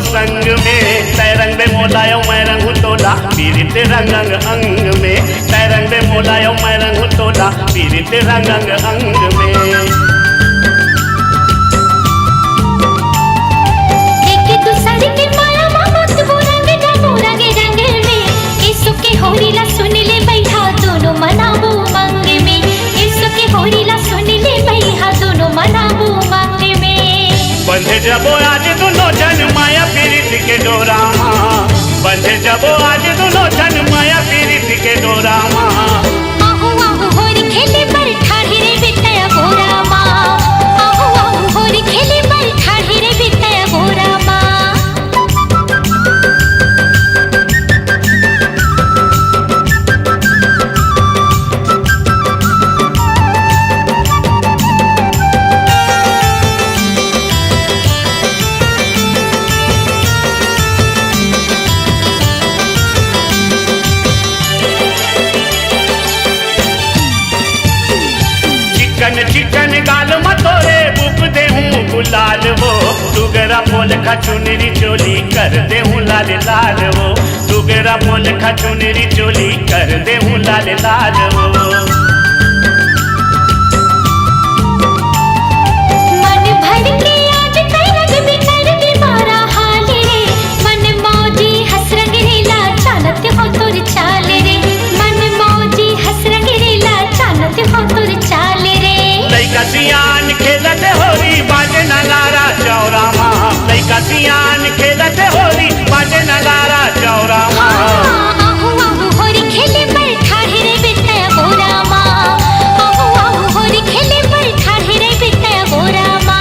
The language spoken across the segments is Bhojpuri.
संग में, तै रंग में मोलायो मैं रंग तोला पीरित रंग अंग अंग में, तै रंग में मोलायो मैं रंग तोला पीरित रंग अंग अंग में। होरीला सुन ले बैठा दोनों मनाबू मंग में, इसो के होरीला सुन ले बैठा दोनों मनाबू मंग में। बंधे जबो आज दोनों जन माया पीरित के डोरा माँ, बंधे जबो आज दोनों जन माया पीरित के डोरा माँ। आहू आहू होरी खेले पर ठाढ़ी रे बितया गोरा माँ, आहू आहू होरी खेले पर ठाढ़ी रे बितया गोरा माँ। चिकन गाल मतोरे बुक दे हूँ गुलाल वो, दुगरा बोल खा चुनरी चोली कर दे हूँ लाल लाल वो, दुगरा बोल खा चुनरी चोली कर दे हूँ लाल लाल वो। मन भर के आज तरंग भी कर दे मारा हाल रे, मन मौजी हंस रंग रेला चालत हो तुर चाल रे, मन मौजी हंस रंग रेला चालत हो तुर चाल रे। लइका सियान खेलत होरी बाजे नगारा चौरा माँ, लइका सियान खेलत होरी बाजे नगारा चौरा माँ। आहू आहू होरी खेले पर ठाढ़ी रे बितया गोरा माँ, आहू आहू होरी खेले पर ठाढ़ी रे बितया गोरा माँ।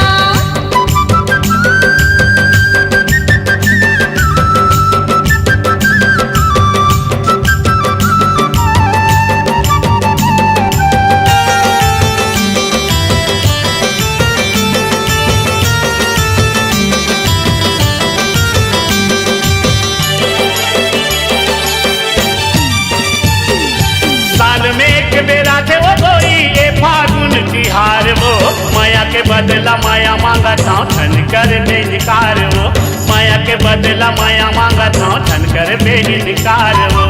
बेरा थे वो गोरी ये फागुन तिहार वो, माया के बदला माया मांगा था ठन कर बेनिकार वो, माया के बदला माया मांगा था ठन कर बेनिकार वो।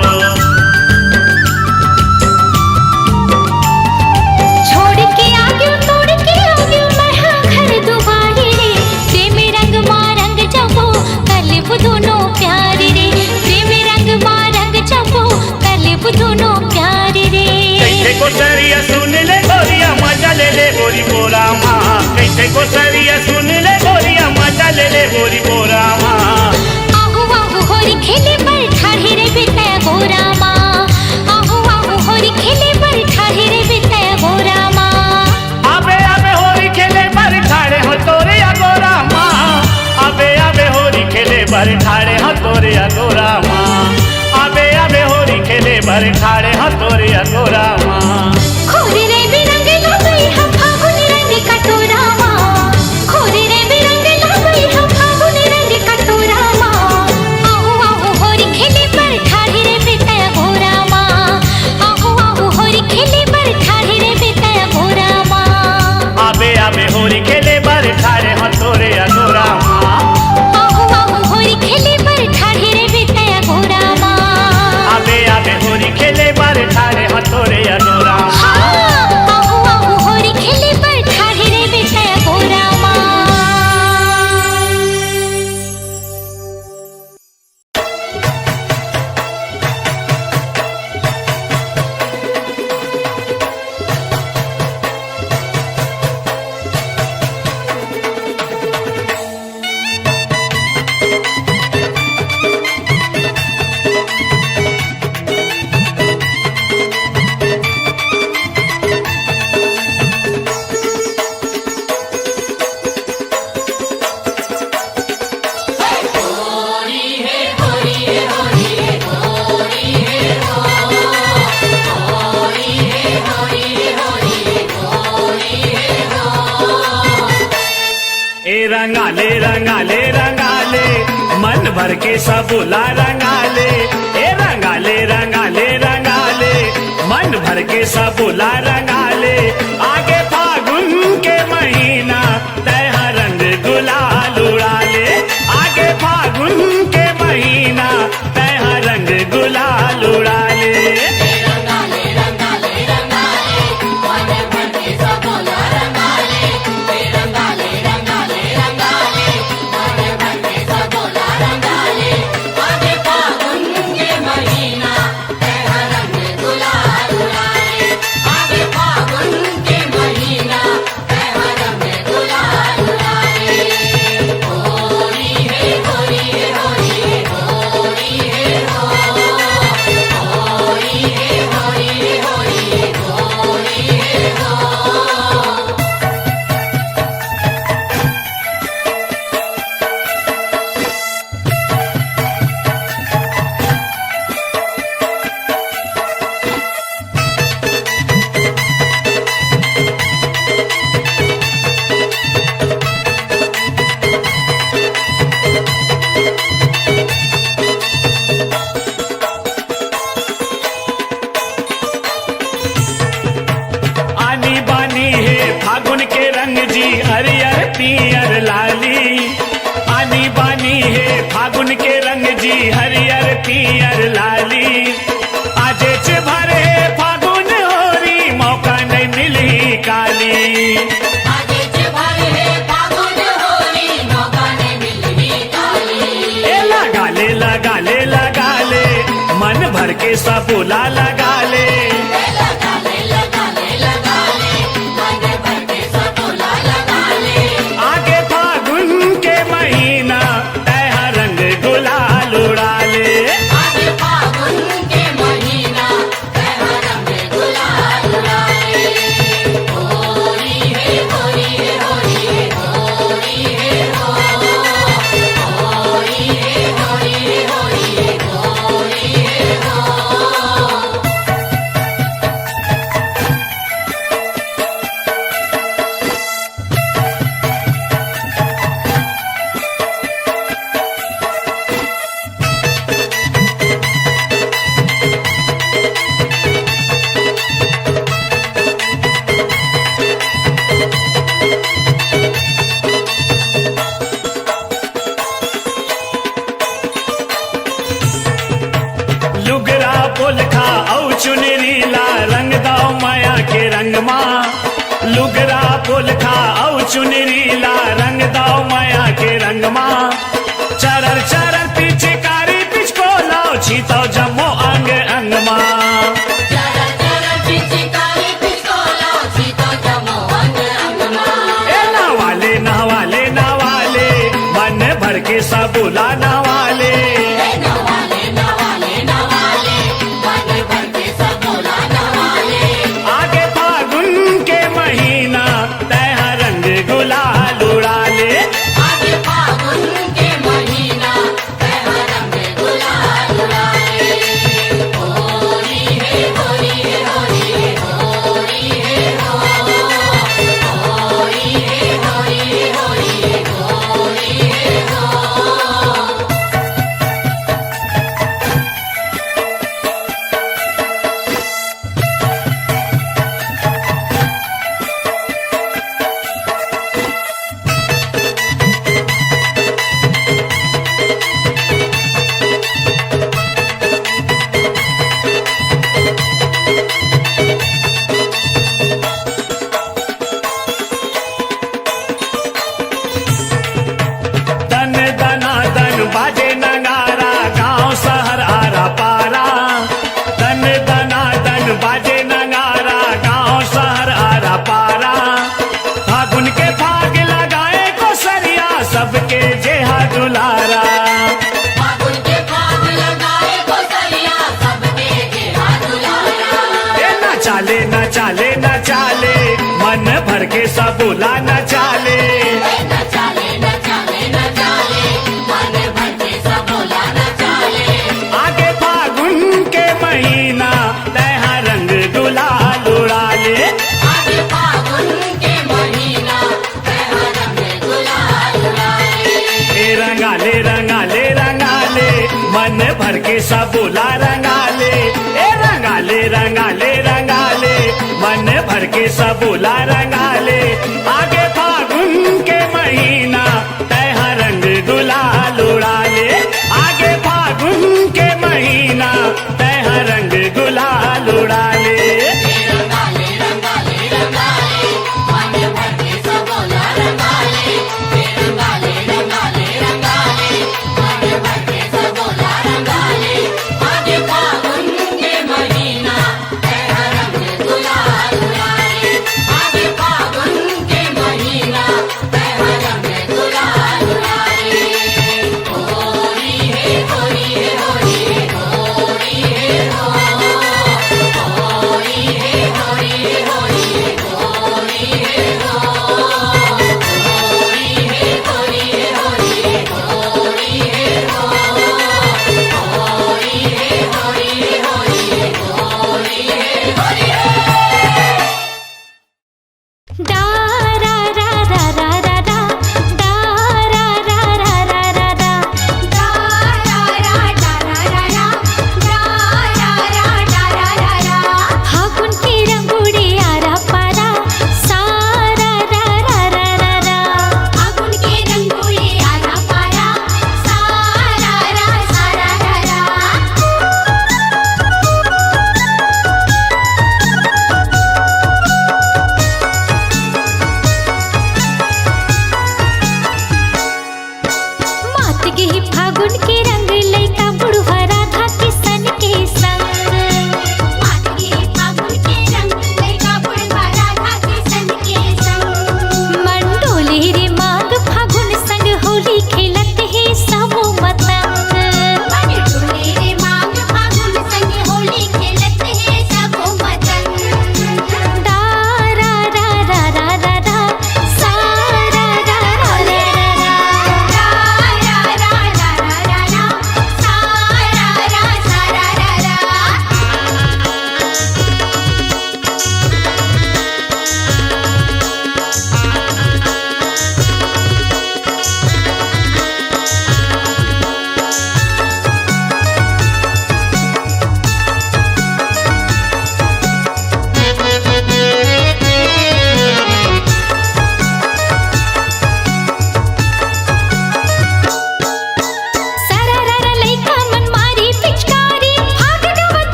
छोड़ के आगे तोड़ के आगे मैं हाँ घर दुबारे रे, प्रेम रंग माँ रंग जबो कलिब दोनों प्यार रे, प्रेम रंग माँ रंग जबो कलिब दोनों प्यार रे। कैसे को सरिया सुन ले गोरिया मजा ले ले गोरी गोरा माँ, कैसे को सरिया सुन ले गोरिया मजा ले ले गोरी गोरा माँ। आहू आहू होरी खेले पर ठाढ़ी रे बितया गोरा माँ, आहू आहू होरी खेले पर ठाढ़ी रे बितया गोरा माँ। आबे आबे होरी खेले पर ठाड़े हो तोरे या गोरा माँ, आबे आबे होरी खेले पर ठाड़े हो तोरे या गोरा माँ, आबे आबे होरी खेले पर ठाड़े हो तोरे या गोरा माँ। खोरे रे बिरंग लगई हम फागुनी रंग कटोरा माँ, खोरे रे बिरंग लगई हम फागुनी रंग कटोरा माँ। आहू आहू होरी खेले पर ठाढ़ी रे बितया गोरा माँ, आहू आहू होरी खेले पर ठाढ़ी रे बितया गोरा माँ। आबे आबे होरी खेले पर ठाड़े हो तोरे या गोरा माँ, आहू आहू होरी खेले पर ठाढ़ी रे बितया गोरा माँ। आबे आबे होरी खेले पर ठाड़े हो तोरे या गोरा माँ। आहू आहू होरी खेले पर ठाढ़ी रे बितया गोरा माँ। रंगाले रंगाले रंगाले मन भर के सबुला रंगाले, ए रंगाले रंगाले रंगाले मन भर के सबुला रंगाले। आगे फागुन के महीना तय रंग गुलाल उड़ाले, आगे फागुन के सबूला लगा ले। आगे फागुन के महीना तैहा रंग गुलाल उड़ा ले। लुगरा पोलखा औ चुनरी ला रंग दाओ माया के रंग माँ। लुगरा पोलखा औ चुनरी ला रंग दाओ माया के रंग माँ। चरर चरर पीछे कारी पिछको लाओ छीतो जमो अंग अंग माँ। ए नवाले नवाले नवाले मन भर के सबूला नवाले। आगे फागुन के महीना तैहा रंग गुलाल उड़ा ले। दन दना दन बाजे नगारा गांव शहर आरा पारा। दन दना दन बाजे नगारा गांव शहर आरा पारा। फागुन के फाग लगाए को सरिया सबके जेहा दुलारा। ए न चाले न चाले न चाले मन भर के सबूला न चाले। आगे फागुन के महीना तैहा रंग गुलाल उड़ा ले। ए रंगाले रंगाले रंगाले मन भर के सबूला रंगाले। ए रंगाले रंगाले रंगाले मन भर के सबूला रंगाले। आगे फागुन के महीना तैहा रंग गुलाल उड़ा ले। आगे फागुन के महीना तैहा रंग गुलाल उड़ा ले। आगे फागुन के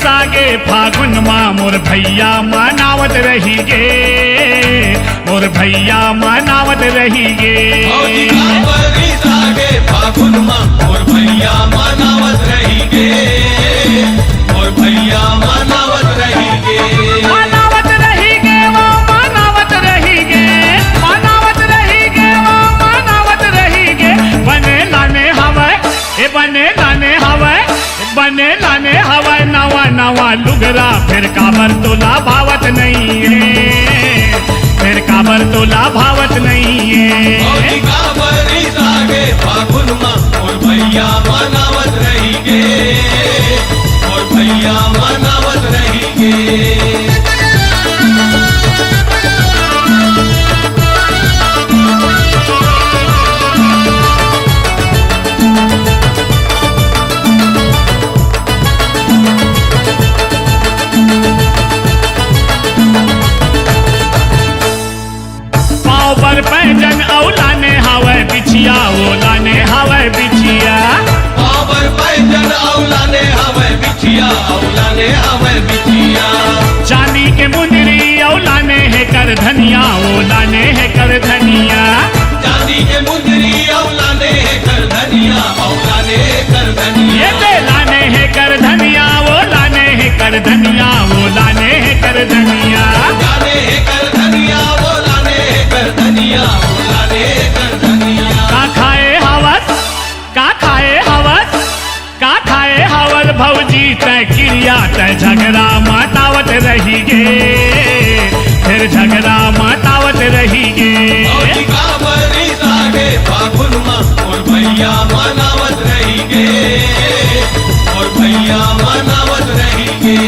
सागे फागुन माँ मोर भैया मनावत रही गे, मोर भैया मनावत रही गे। भौजी का बरी सागे फागुन माँ मोर भैया मनावत रही गे, मोर भैया मनावत रही गे। मनावत रही गे वो मनावत रही गे, मनावत रही गे वो मनावत रही गे। बने लाने हवा ए बने लाने हवा, बने लाने हवा नवा नवा लुगरा, फिर काबर तोला भावत नहीं है, फिर काबर तोला भावत नहीं है। भौजी का बरी सागे फागुन माँ मोर भैया मनावत रही गे, मोर भैया मनावत रही गे। पर पैजन औलाने हवा बिछिया, वो लाने हवा बिछिया। पावर पैजन औलाने हवे बिछिया, औलाने हवे बिछिया। चांदी के मुंदरी औलाने है कर धनिया, वो लाने है कर धनिया। चांदी के मुंदरी औलाने कर धनिया, औलाने कर धनिया। ये ते लाने है कर धनिया, वो लाने है कर धनिया, वो लाने है कर धनिया। लाने कर धनिया, वो लाने कर धनिया, वो लाने कर धनिया। का खाए हवस, का खाए हवस, का खाए हवस भौजी तय क्रिया, तय झगड़ा मटावत रही गे, फिर झगड़ा मटावत रही गे। भौजी का बरी सागे फागुन माँ मोर भैया मनावत रही गे, मोर भैया मनावत रही गे।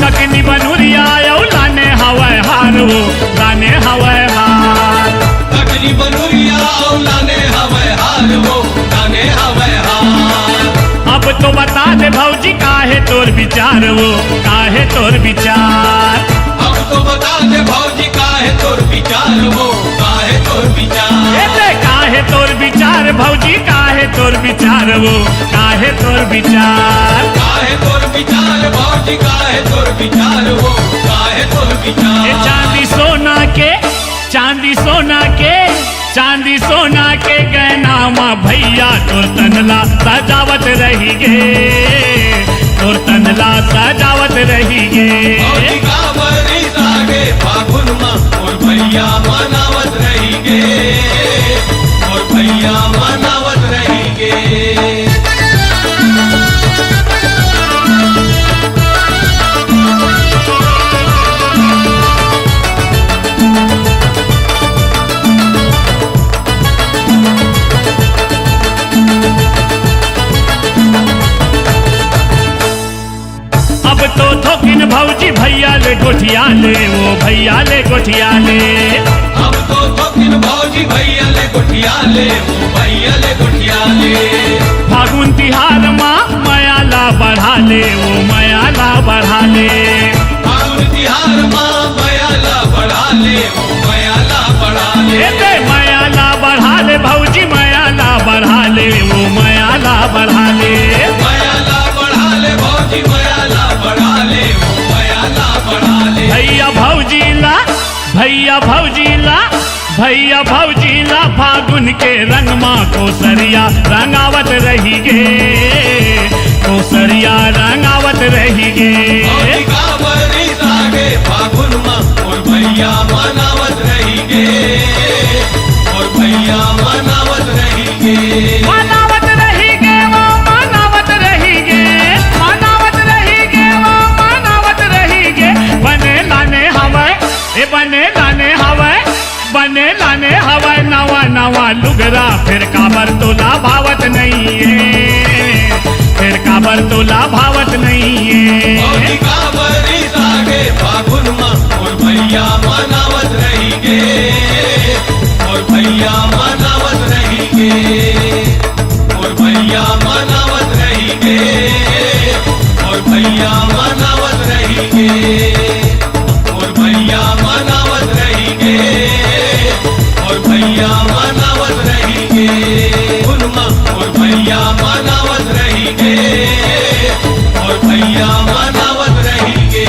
ककनी बनुरिया लाने हवाए हार, वो लाने हवाए हार। ककनी बनुरिया लाने हवे हार, वो लाने हवे हार। अब तो बता दे भौजी काहे तोर विचार, वो काहे तोर विचार। अब तो बता दे भौजी काहे तोर विचार, वो काहे तोर विचार। ऐसे काहे तोर विचार भौजी, काहे तोर विचार, वो काहे तोर विचार। काहे तोर विचार भौजी, काहे तोर विचार, वो काहे तोर ये विचार। चांदी सोना के, चांदी सोना के, चांदी सोना के गहना माँ भैया तोर तनला सजावत रही गे, तोर तनला सजावत रही गे। भौजी का बरी सागे फागुन माँ मोर भैया मनावत रही गे, मोर भैया मनावत रही गे। अब तो थोकिन भौजी भैया ले गोठिया ले, वो भैया ले गोठिया ले। अब तो थोकिन भौजी भैया ले गोठिया ले, वो भैया ले गोठिया ले। फागुन तिहार माँ मयाला बढ़ा ले, वो मयाला बढ़ा ले। फागुन तिहार माँ मयाला बढ़ा ले, वो मयाला बढ़ा ले। एते मयाला बढ़ा ले भौजी, मयाला बढ़ा ले, वो मयाला बढ़ा ले। मयाला बढ़ा ले भौजी, मयाला बढ़ा ले, वो मयाला बढ़ा ले। भैया भौजी ला, भैया भौजी ला, भैया भौजी ला फागुन के रंग माँ कोसरिया रंगावत रही गे, कोसरिया रंगावत रही गे। भौजी का बरी सागे फागुन माँ मोर भैया मनावत रही गे, मोर भैया मनावत रही गे। मनावत रही गे वो मनावत रही गे, मनावत रही गे वो मनावत रही गे। बने लाने हवा ए बने लाने हवा, बने लाने हवा नवा नवा लुगरा, फिर काबर तोला भावत नहीं है, फिर काबर तोला भावत नहीं है। भौजी का बरी सागे फागुन माँ मोर भैया मनावत रही गे, मोर भैया मनावत रही गे, मोर भैया भैया मनावत रहेंगे, मोर भैया मनावत रहेंगे, मोर भैया मनावत रहेंगे, मोर भैया मनावत रहेंगे, उनमा मोर भैया मनावत रहेंगे, मोर भैया मनावत रहेंगे।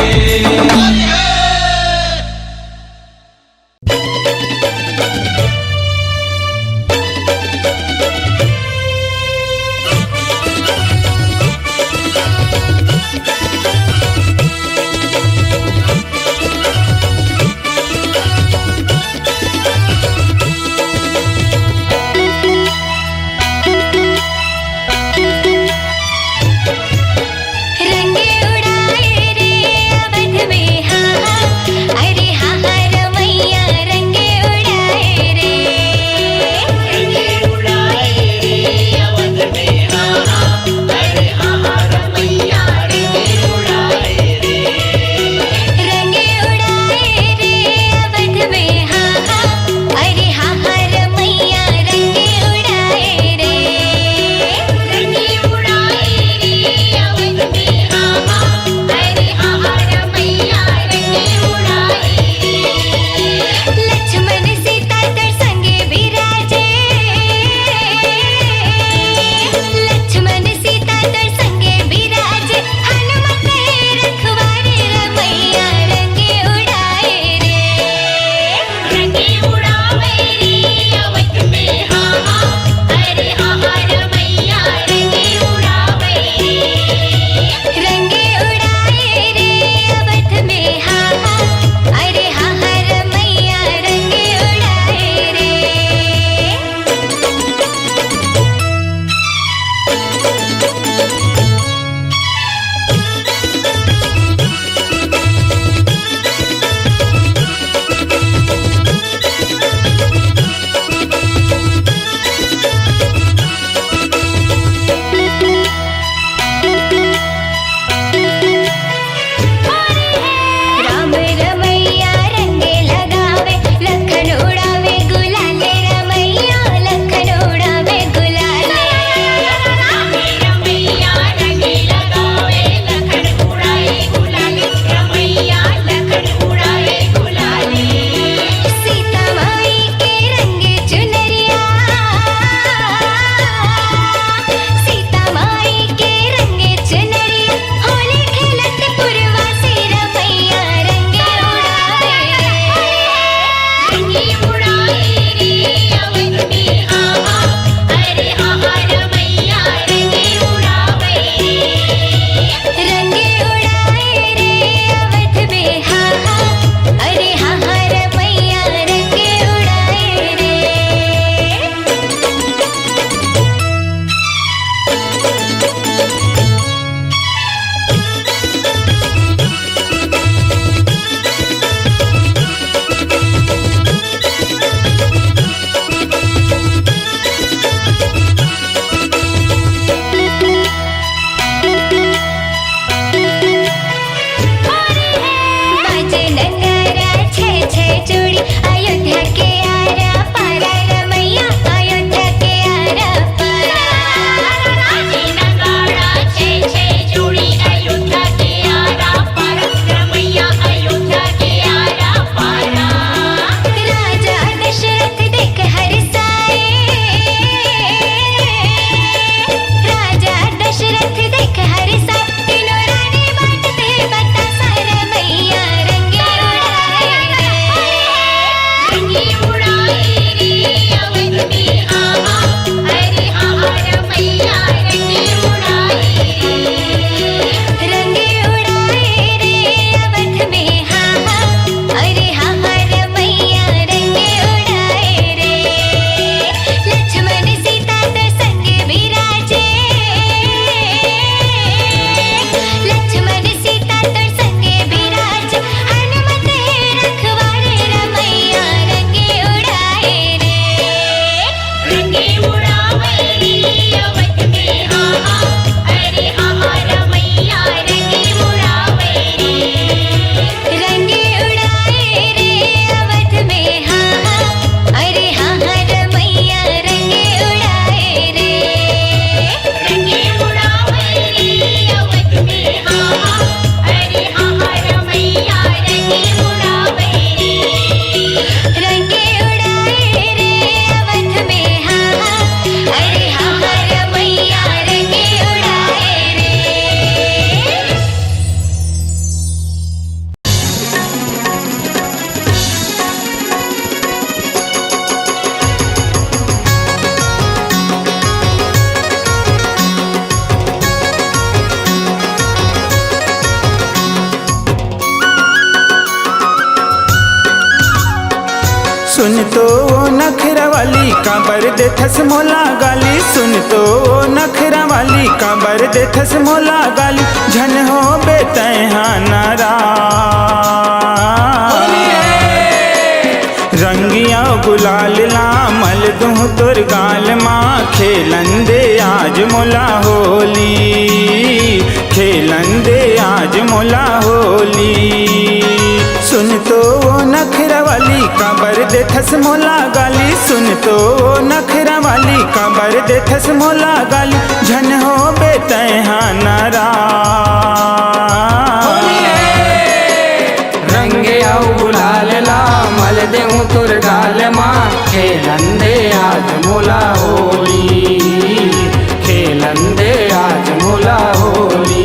सुन तो वो नखरा वाली काबर देथस मोला गाली, सुन तो वो नखरा वाली काबर देथस मोला गाली, झन हो बेतहा नारा रंगिया गुलाल ला मल दूँ तुर गाल माँ, खेलन दे आज मोला होली, खेलन दे आज मोला होली। सुन तो वो नखरा वाली काबर देथस मोला गाली, सुन तो वो नखरा वाली काबर देथस मोला गाली, झन हो बेतहा नारा रंगे आओ गुलाल ला मल देऊँ तुर गाल माँ, खेलन दे आज मोला होली, खेलन दे आज मोला होली।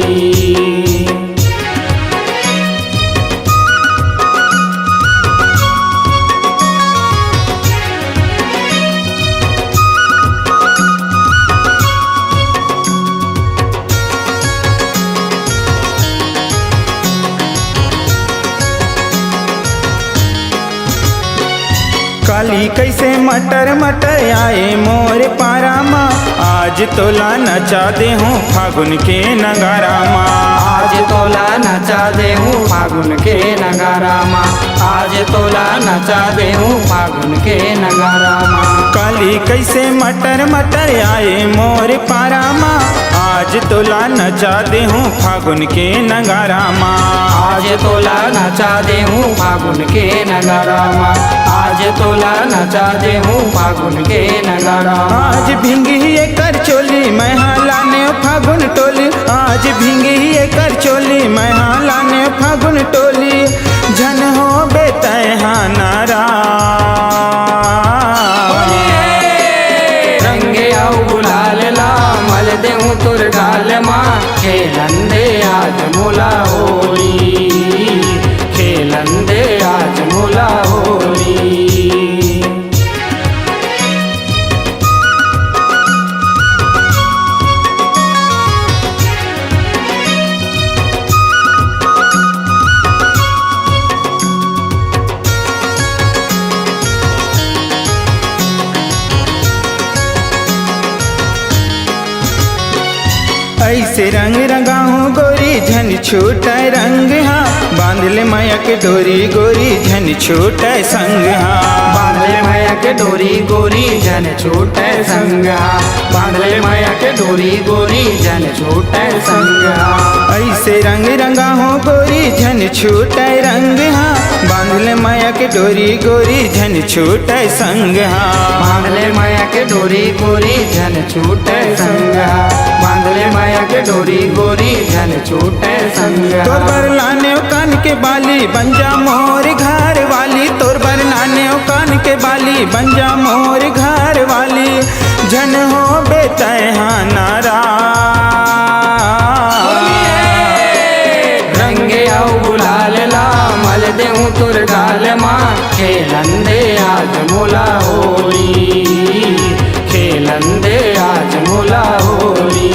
काली कैसे मटर मटर आए मोर पारा माँ, आज तोला नचा दे हूँ फागुन के नगारा माँ, आज तोला नचा दे हूँ फागुन के नगारा माँ, आज तोला नचा दे हूँ फागुन के नगारा माँ। काली कैसे मटर मटर आए मोर पारा माँ, आज तोला नचा दे हूँ फागुन के नगारा माँ, आज तोला नचा दे हूँ फागुन के नगारा माँ, आज तोला नचा दे हूँ फागुन के नगारा माँ। आज भींगी ये कर चोली मैं लाने फागुन टोली, आज भींगी ये कर चोली मैं लाने फागुन टोली, झन हो बेतहा नारा रंगे आओ गुलाल ला मल देऊँ तुर गाल माँ, खेलन दे आज मोला होली, खेलन दे आज मोला होली। ऐसे रंग रंगाहूँ गोरी झन छूट रंग हाँ, बांध ले माया के डोरी गोरी झन छूट संग हाँ, बांधले माया के डोरी गोरी जन छूटे संगा, बांधले माया के डोरी गोरी जन छूटे संगा। ऐसे रंग रंगाहूँ गोरी झन छूट रंग हाँ, बांध ले माया के डोरी गोरी झन छूट संग हाँ, बांधले माया के डोरी गोरी जन छूटे संगा, बांधले माया के डोरी गोरी जन छूटे संगा। तोर बर लाने कान के बाली बन जा मोर घर वाली, तोर बर लाने कान के बाली बन जा मोर घर वाली, झन हो बेतहा नारा रंगे आओ गुलाल ला मल देऊँ तुर गाल माँ, खेलन दे आज मोला होली, खेलन दे आज मोला होली।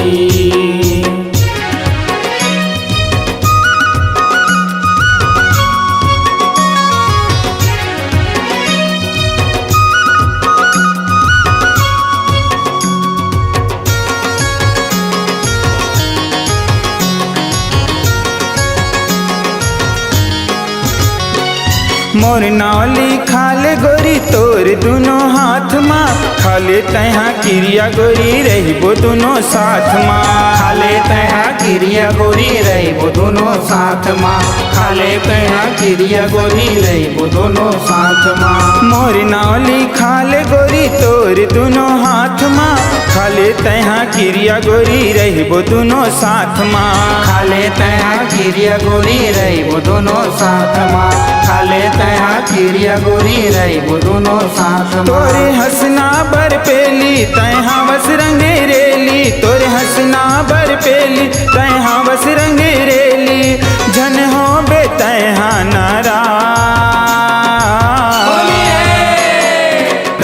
मोर नावली खाले गोरी तोर दोनों हाथ माँ, खाले तहा क्रिया गोरी रहिबो दोनों साथ माँ, खाले तहा क्रिया गोरी रही वो दोनों साथ माँ, खाले तहा क्रिया गोरी रही वो दोनों साथ माँ। मोर नावली खाले गोरी तोर दोनों हाथ माँ, खाले तहा क्रिया गोरी रहिबो दोनों साथ माँ, खाले तहा क्रिया गोरी रही वो दोनों साथ माँ, खाले तहा क्रिया गोरी रही वो दोनों साथ माँ। तोरे हंसना बर पेली तहा बस रंगे रेली, तोरे हंसना बर पेली तहा बस रंगे रेली, झन हो बेतहा नारा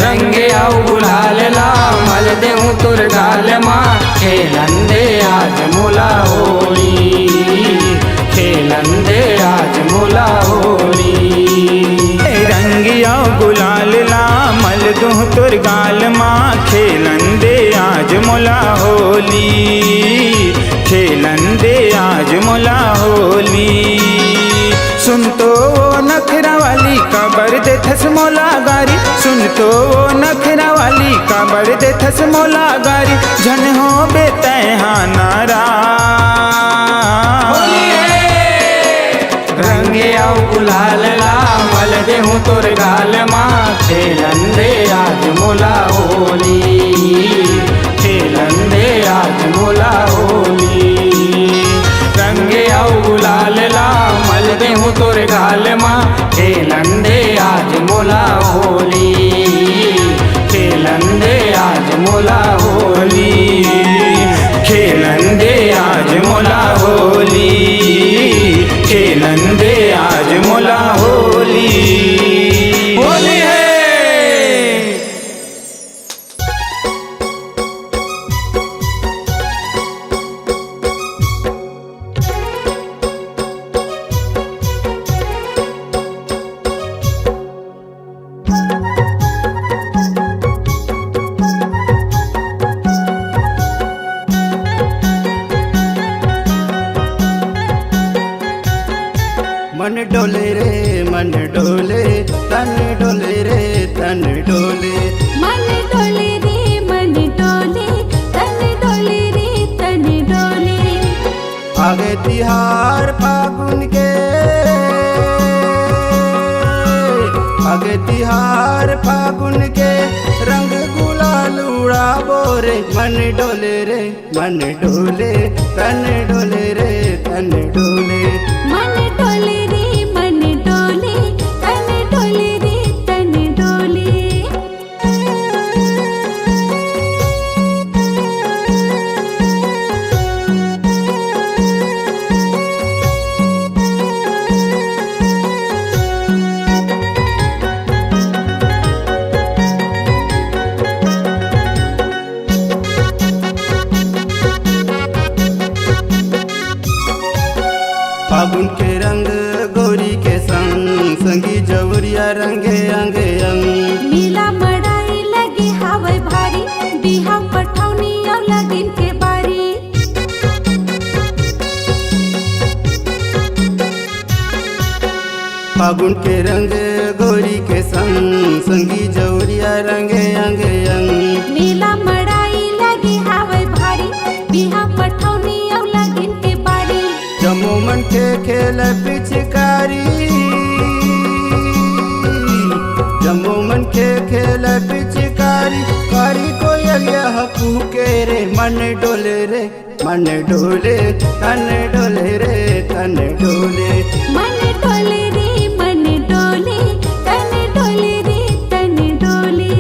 रंगे आओ गुलाल ला मल देऊँ तुर गाल माँ, खेलन दे आज मोला होली, खेलन दे आज मोला होली। रंगिया गुलाल ला दूँ तुर गाल माँ खेलन दे आज मोला होली खेलन दे आज मोला होली सुन तो वो नखरा वाली काबर दे थस मोला गारी सुन तो वो नखरा वाली काबर दे थस मोला गारी झन हो बेतै हाँ नारा रंगे आओ गुलाल ला मल देहूँ तुर गाल माँ खेलन दे आज मोला होली खेलन दे आज मोला होली रंगे आओ गुलाल ला मल देहूँ तुर गाल माँ खेलन दे आज मोला होली खेलन दे आज मोला होली खेलन दे आज मोला होली खेलन दे आज मोला होली होली है। मन डोले रे मन डोले तन डोले रे तन डोले मन डोले रे मन डोले तन डोले रे तन डोले आगे तिहार फागुन के आगे तिहार फागुन के रंग गुलाल उड़ाबो रे मन डोले रे मन डोले तन डोले रे तन डोले मन डोले रे मन डोले तन डोले रे तन डोले फागुन के रंग गोरी के संग संगी जवरिया रंगे अंगे अंग नीला मड़ाई लगे हवे भारी बिहाव पठौनी और लगन के बारी फागुन के रंग गोरी के संग संगी जवरिया रंगे अंगे अंग नीला मड़ाई लगे हवे भारी बिहाव पठौनी और लगन के बारी जमो मन के खेल पिचकारी जमो मन के खेल पिचकारी कारी को यह के रे मन डोले रे मन डोले तन डोले रे तन डोले मन डोले रे मन डोले तन डोले रे तन डोले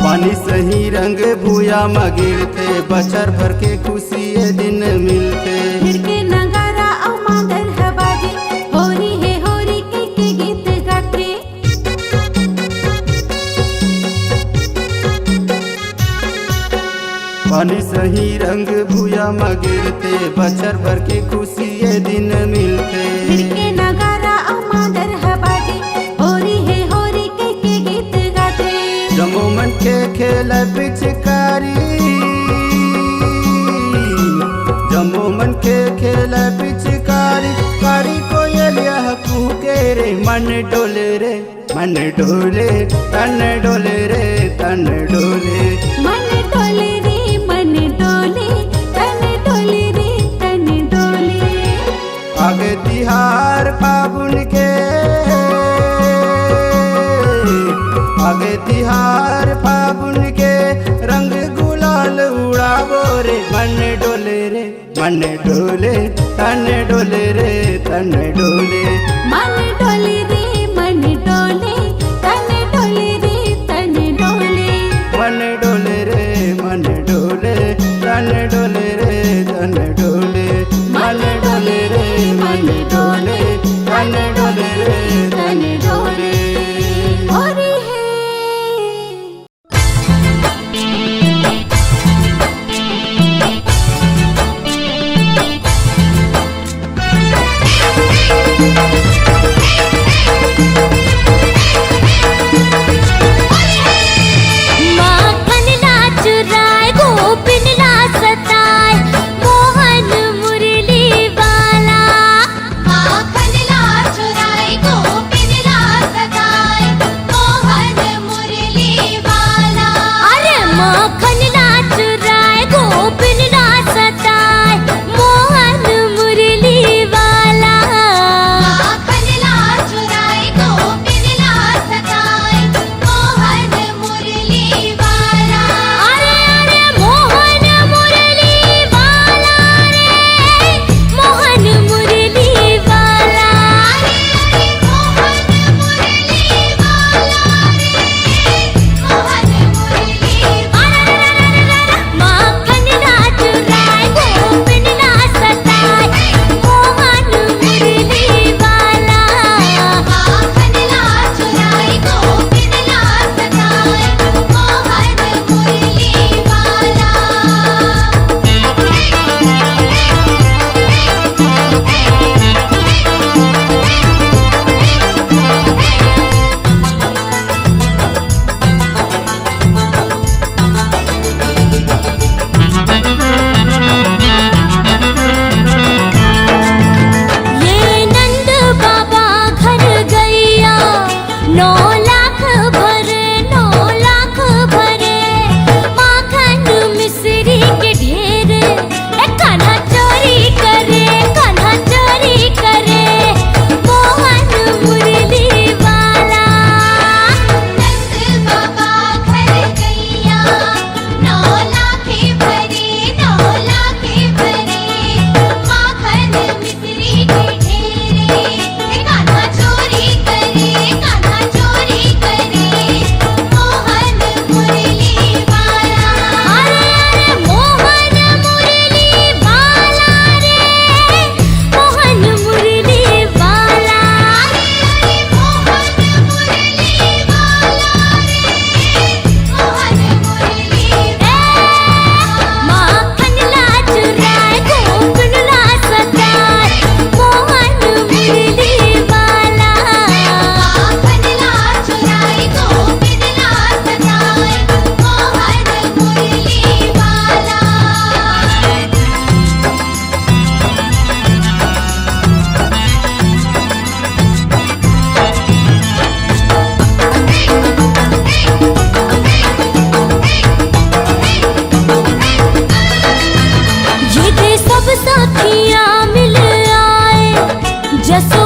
पानी सही रंग भूया मगिरते बचर भर के खुशी ये दिन मिलते फिर के नगारा और मांगर हबाजे होरी है होरी के गीत गाते पानी सही रंग भूया मगिरते बचर भर के खुशी ये दिन मिलते फिर के नगारा और मांगर हबाजे होरी है होरी के गीत गाते जमो मन के खेल पिचकारी जमो मन के खेल पिचकारी कारी को यह के रे मन डोले रे मन डोले तन डोले रे तन डोले मन डोले रे मन डोले तन डोले रे तन डोले आगे तिहार फागुन के आगे तिहार फागुन के रंग गुलाल उड़ाबो रे मन डोले रे मन डोले तन डोले रे तन डोले मन डोले रे मन डोले तन डोले रे तन डोले मन डोले रे मन डोले तन डोले रे तन डोले मन रे तन डोले होरी है माखन ला चुराए गोपिन ला सताए मोहन मुरली वाला माखन ला चुराए गोपिन ला सताए मोहन मुरली वाला अरे माखन ला चुराए गोपिन ला सताए मोहन मुरली वाला माखन ला चुराए गोपिन ला सताए मोहन मुरली वाला अरे अरे मोहन मुरली वाला रे मोहन मुरली वाला अरे अरे मोहन मुरली वाला रे मोहन मुरली वाला माखन ला चुराए गोपिन ला सताए मोहन मुरली वाला माखन ला चुराए गोपिन ला सताए मोहन मुरली वाला ये नंद बाबा घर गैया 9 लाख भरे 9 लाख भरे माखन मिश्री के ढेर कान्हा चोरी करे मोहन मुरली वाला नंद बाबा घर गैया 9 लाख भरे 9 लाख भरे माखन मिश्री के ढेरे कान्हा चोरी करे मोहन मुरली वाला अरे अरे मोहन मुरली वाला रे मोहन मुरली वाला अरे अरे मोहन मुरली वाला रे मोहन मुरली माखन ला चुराए गोपिन ला सताए मोहन मुरली वाला माखन ला चुराए गोपिन ला सताए मोहन मुरली वाला ये सब सखियां मिल आए जसो